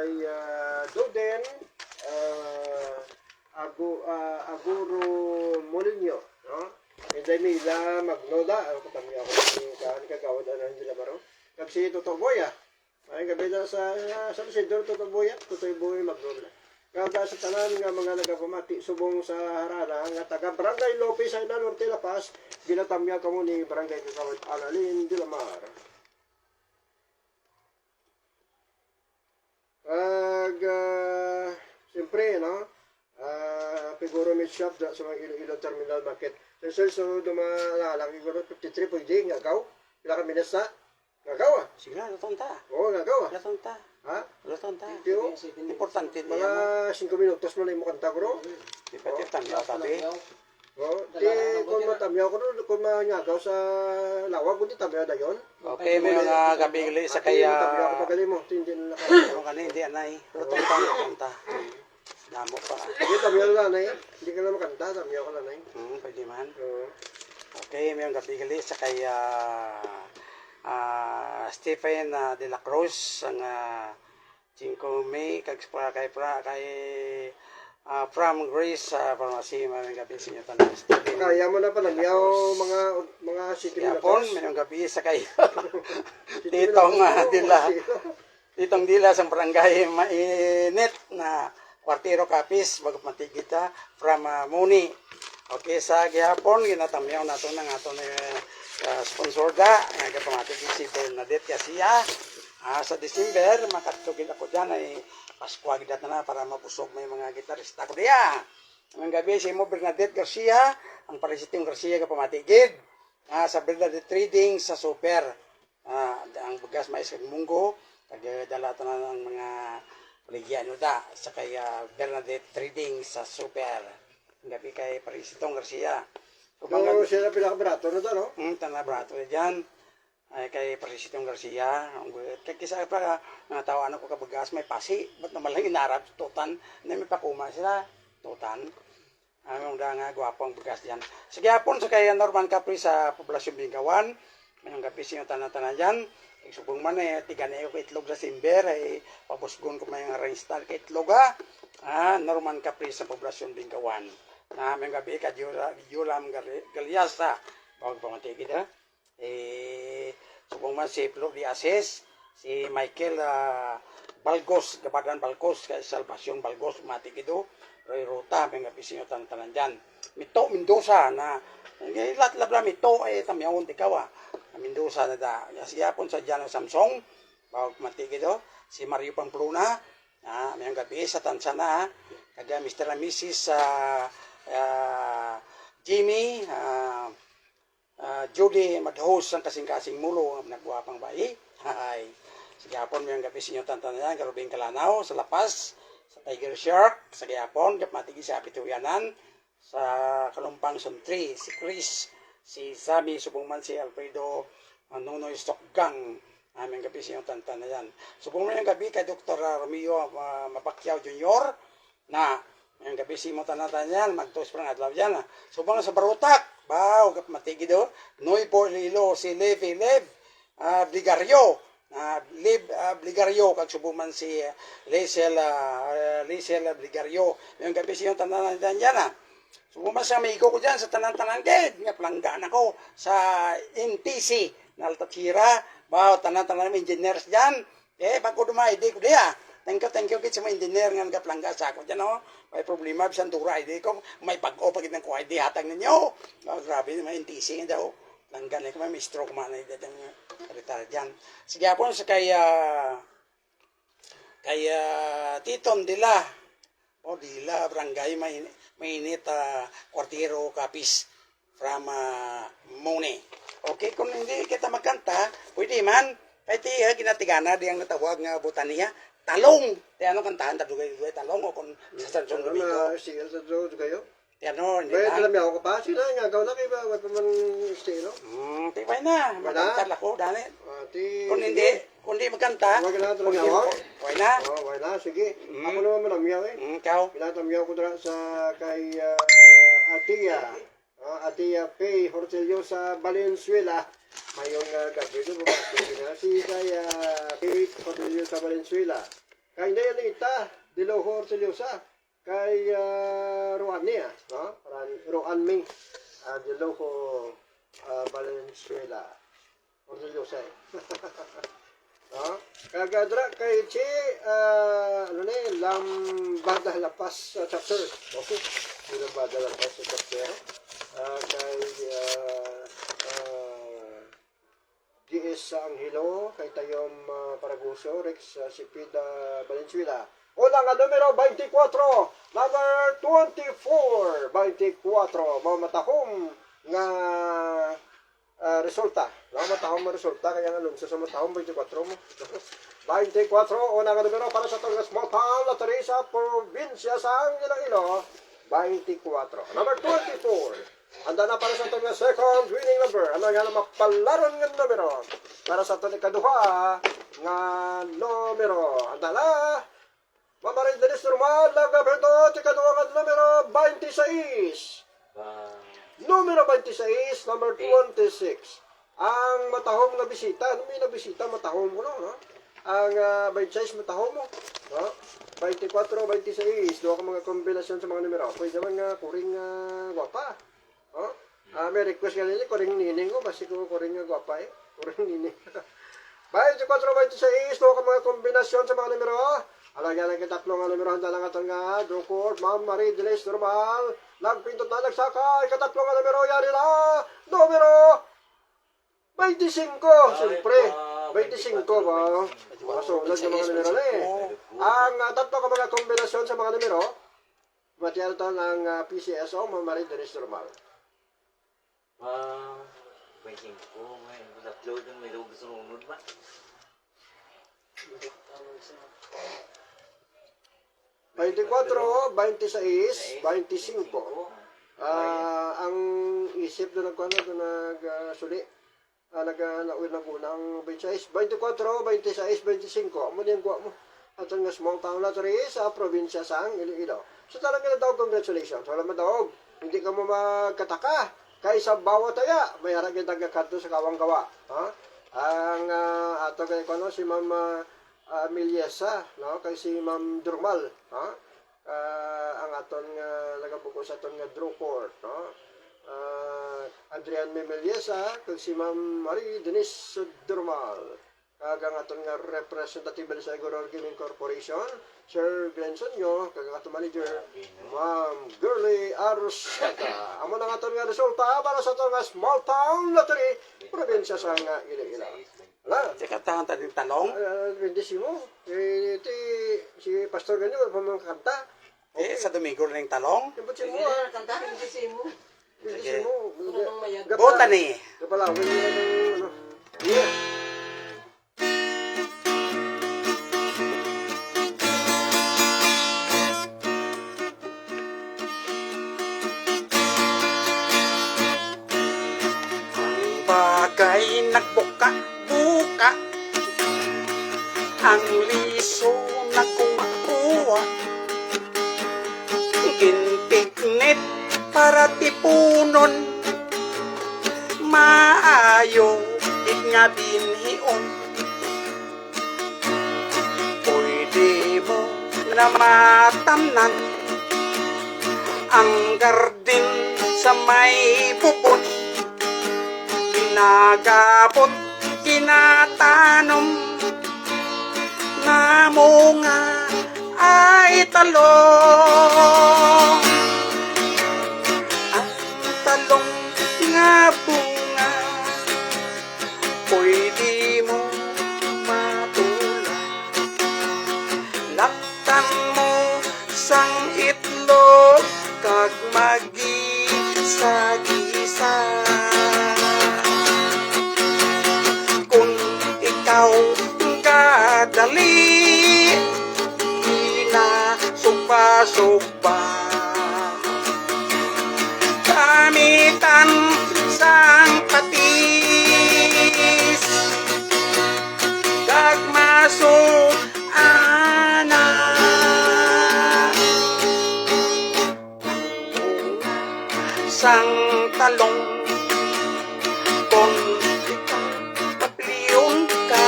kay Duden Aguro Molinyo, no? Hindi nila magnoda, katami ako ni kagawad na nila baro. Kasi totoo boya. Ay gabi na sa Sidor totoo boya magnoda. Kada sa tanan nga mga nagapamati subong sa harana nga taga Barangay Lopez ay Norte La Paz, ginatamya kamo ni Barangay Kagawad Analin de la Mar. Siyempre, no? Siguro may shop sa mga Iloilo Terminal Market. So, dumalaki ko 53 pwede, ngagaw. Pila ka minasa? Ngagaw ah. Sige na, lutong ta. Oo, ngagaw ah. Lutong ta. Ha? Lutong ta. Importante. Mga 5 minutos mo na yung kanta ko, Di pa tiyo tamyaw tabi. kung matamyaw ko kung manyagaw sa lawag, kundi tamyaw na yun. Okay, may mga gabi sa kaya... Tamyaw ko pagaling mo, hindi na Ano ka na, hindi anay. Lutong ta. Damo pa. Hindi, tamyaw na na eh. Hindi ka na makanta, tamyaw ka na na eh. Pwede man. Okay, may mga gabi sa kaya... Stephen de la Cruz ang 5 May kay from Grace Pharmacy maraming gabi sa inyo tanan. Kaya mo na pa nagyaw mga city Yapon mayong gabi sa kay Titong Dila sa barangay mainit na kwartero kapis bago matigita from Muni. Okay, sa gihapon ginatamyaw nato ng aton sponsor da nga pamatik si Bernadette Garcia. Sa December makatugid ako diyan ay Pasko gidat na para mapusog may mga gitarista ko diya. Ang gabi si mo Bernadette Garcia, ang Parisitong Garcia ka pamatigid. Sa Bernadette Trading sa Super. Ang bugas mais kag munggo, tagadala ta na ng mga Ligiano da sa kay Bernadette Trading sa Super. Ang gabi kay Parisitong Garcia. Kung sila pinakabarato na to, no? Tanabrato dyan. Ay kay Parisitong Garcia. Kisa pa natawaan ako kabagas may pasi. Ba't naman lang inarap tutan. Na may pakuma sila. Tutan. Ang nga gwapo ang bagas dyan. Sige hapon sa kay Norman Capri sa Poblasyon Bingawan. Mayong gabi siya tanan-tanan dyan. Subong man tiga na yung itlog sa Simber. Pabusgon ko mayong rainstar ka itlog ha. Norman Capri sa Poblasyon Bingawan. Mayong gabi ka Yulam Galiasa. Bawag pamatigid ha. Subong man si Flo de Ases, si Michael Balgos, Gabadan Balgos, kay Salvacion Balgos, matigido, Roy Ruta, may nga pisinyo tanan dyan. Mito, Mendoza, na, lahat-labla mito, tamyawon tikaw Mendoza na da. Siyapon sa dyan ng Samsung, bawag matigido, si Mario Pamplona, may nga gabi sa Tansana, kaga Mr. and Mrs. Jimmy, Judy Madhos ang kasing-kasing mulo ng nagwapang bayi. Sa Gapon may ang gabi sinyo tantanan Karubing Kalanaw sa Lapas, sa Tiger Shark, sa Gapon matigi sa Apituyanan, sa Kalumpang Suntri, si Chris, si Sammy Subungman, si Alfredo Nonoy Stokgang. Aming gabi sinyo tantanan. Subungman ang gabi kay Dr. Romeo Mapacquiao Jr. na ang gabi sinyo tantanan magtos parang adlaw yan. Subang sa Barutak Bao, matigido, Noy Porlilo, si Lev Bligario, Bligario, kag subuman si Lisel Bligario, yung gabi siyang tanan dyan subuman sa amigo ko dyan, sa tanan-tanan ged, nga pelanggan ako, sa NTC, Naltatira, bao, tanan-tanan engineers dyan, bago dumay-ID ko diya, thank you kit sa mga engineer nga nagapelangga sa ako dyan, may problema bisan dura ID ko may pag-o pagit ng ko ID hatag ninyo grabe may NTC nga daw langgan ko may stroke man ay dadang retard diyan sige apon sa kay Titon Dila barangay mainit kwartero kapis from Mone. Okay, kung hindi kita magkanta pwede man kahit ginatigana diyang natawag nga botaniya talong. Ano kantahan tatugay talong o kung sa San Domingo. Sige sa Domingo kayo. Ano, hindi ba? Alam niyo ako pa sila nga gaw na kay ba wag man estilo. Tipay na. Magkanta ko dali. Kung hindi magkanta. Wag na talaga ako. Wala na. Wala na sige. Ako naman manamyaw Ikaw. Pinatamyaw ko dra sa kay Atia Pay Hortelio sa Valenzuela. Mayong gabi doon si kay Pay Hortelio sa Valenzuela. kay Nelita de Lojo Orteliosa, kay Ruania, no? Ruan Ming de Lojo Valenzuela Orteliosa. No? Kagadra kay Che Lambada Lapas chapter. Okay. Lambada Lapas chapter. Kay GS Anghelo, kay Tayom Paraguso, Rex Sipida Valenzuela. Una nga numero 24, number 24, 24, mamatahom nga resulta. Matahom nga resulta, kaya nga lunsa sa matahom 24 mo. 24, una nga numero para sa itong small town lottery sa probinsya sa Iloilo, 24. Number 24. Handa na para sa itong second winning number. Ano nga na mapalaron nga numero. Para sa itong ikaduha nga numero. Handa na. Mamarin Dennis Normal, Lagaberto, ikaduha nga numero 26. Numero 26, number 26. Ang matahom nga bisita. Ano may nabisita? Matahom mo, no? Ang 26 matahom mo. No? 24, 26. Doon ka mga kombinasyon sa mga numero. Pwede naman nga kuring gwapa. Oh? May request ka nila, kuring nining ko. Basi ko kuring gwapa eh. Kuring nining. 24, 26. Doon ka mga kombinasyon sa mga numero. Alagyan lang tatlong numero. Handa lang ito nga. Drukot, Ma'am Marie Delis Normal. Nagpintot na nagsaka. Ikatatlong numero. Yari na. Numero 25. Siyempre. 25 ba? Makasunod ng mga numero na eh. Ang tatlo ka mga kombinasyon sa mga numero, matiyal ito ng PCSO, Mamarin Denis Normal. 25 ngayon. Upload ng may lugo sunod ba? 24, 26, 25. Ang isip doon nagsuli. Nag-unang 26, 24, 26, 25. Amo niyang guwa mo. At ang small town lottery sa probinsya sang Iloilo. So talaga na daw, congratulations. Wala mo daw. Hindi ka mo magkataka. Kaysa bawat taya, may haragin tagakat sa kawang gawa. Ha? Ang ato kay kono si Ma'am Miliesa, no? Kay si Ma'am Durmal. Ha? Ang aton nagabuko sa aton nga Drew Court. No? Adrian Memeliesa, kag si Ma'am Marie Denise Durmal. Kag ang aton nga representative sa Igoror Gaming Corporation, Sir Glenn Sonyo, kag ang aton manager, Ma'am Girly Aruseta. Amo na aton nga resulta para sa aton nga small town lottery, probinsya sa nga Iloilo. Wala. Teka, tahan tayo ng talong. Bendisimo. Si Pastor ganyan, wala pa mga kanta. Sa Domingo rin ng talong. Bendisimo. Bendisimo. Bendisimo. Bota ni. Kapalawin mo ano. Yeah. Bagay nagbuka-buka, ang liso na kumakuha, gintignit para tipunon, maayo it nga binhion. Pwede mo na matamnan ang garden sa may bubot, ginagapot, kinatanom, na munga ay talong. Ang talong nga bunga, pwede mo matulak. Laktan mo sang itlog, kag magisa-gisa. Ikaw kadali, hinasugba-sugba, kamitan sang patis, kag masuk ana, sang talong, kung ikaw papliyon ka,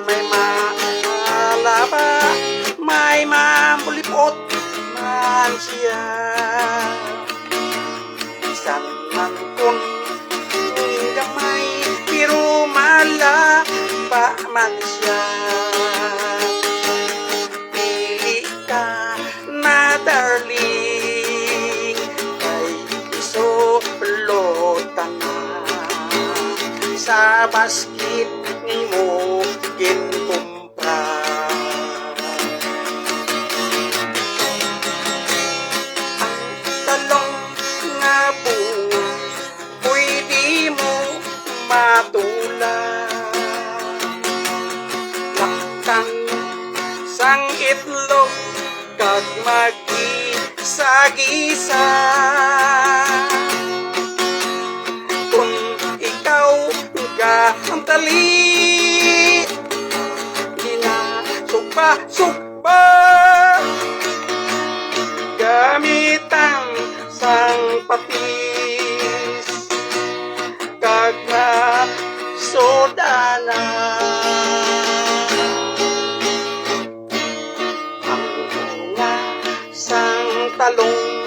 may maalaba man siya. Pili ka na darling, kay isulutan na sa basket ni mo ginkumpra. Ang talong nga bunga pwede mo matula. Laktan sang itlog kag magisa-gisa. Kung ikaw ang tali, ginasugba-sugba gamitan sang patis kag na sodana. Ang bunga sang talong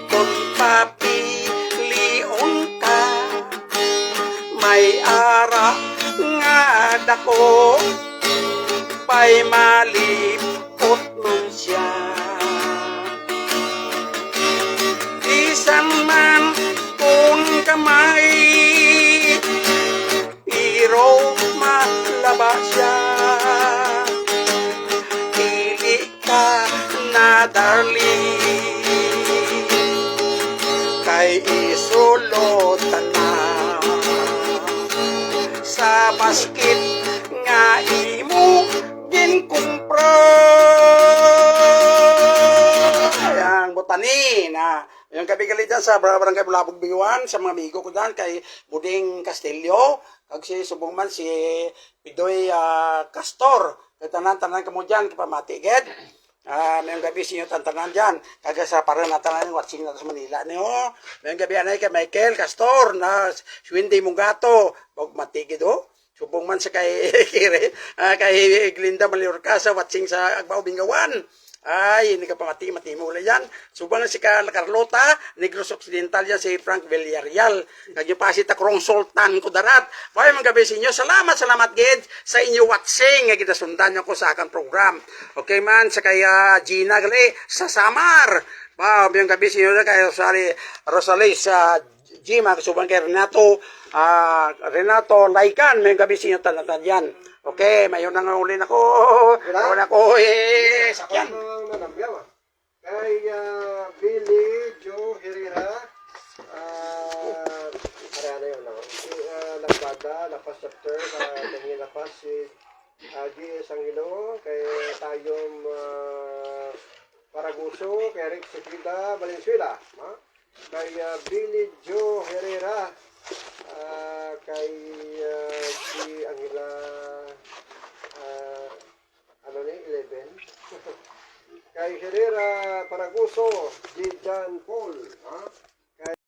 kung papilion ka, may ara nga dako, pa'y malipot nun siya. Isan man kung kamay, pero malaba siya. Pili ka na darling, kay isulutan na sa basket nga imo ginkumpra. Ayan, botani na yung kabigali dyan sa Barangay Bulabog Biyuan, sa mga amigo ko dyan, kay Buding Castillo, kag si subong man si Pidoy Castor, kay tanan-tanan kamo dyan, kapamatigid. Mayong gabi sa inyo tantanan dyan, kaga sa parang natanan yung watching natin sa Manila niyo. Mayong gabi anay kay Michael Castor, na Swindy Mungato, bag matigid o. Subong man sa kay kay Glinda Maliorca sa watching sa Agbaw Bingawan. Ay, hindi ka pa mati mo ulit yan. Subang si Carlota, Negros Occidental yan, si Frank Villarreal. Kaya pa si Takrong Sultan Kudarat. Pwede mga gabi sa inyo. Salamat, Gid, sa inyo watching. Nga kitasundan nyo ko sa aking program. Okay man, sa kaya Gina Gali, sa Samar. Mga gabi sa inyo, kaya Rosalie sa Gima, subang kay Renato Laikan. Mga gabi sa inyo, tanatan yan. Okay, mayon na nga uli na ko. Mayon na ko sakyan. Ang nanamyaw kay Billy Joe Herrera, parang yun lang. Si Lagbada, Lapas Chapter, kanyang Lapas, si G.S. Angelo, kay Tayom Paraguso, kay Rick Cepeda Valenzuela, kay Billy Joe Herrera, kay si Angela, ano ni 11 kay Herrera Paraguso, si John Paul,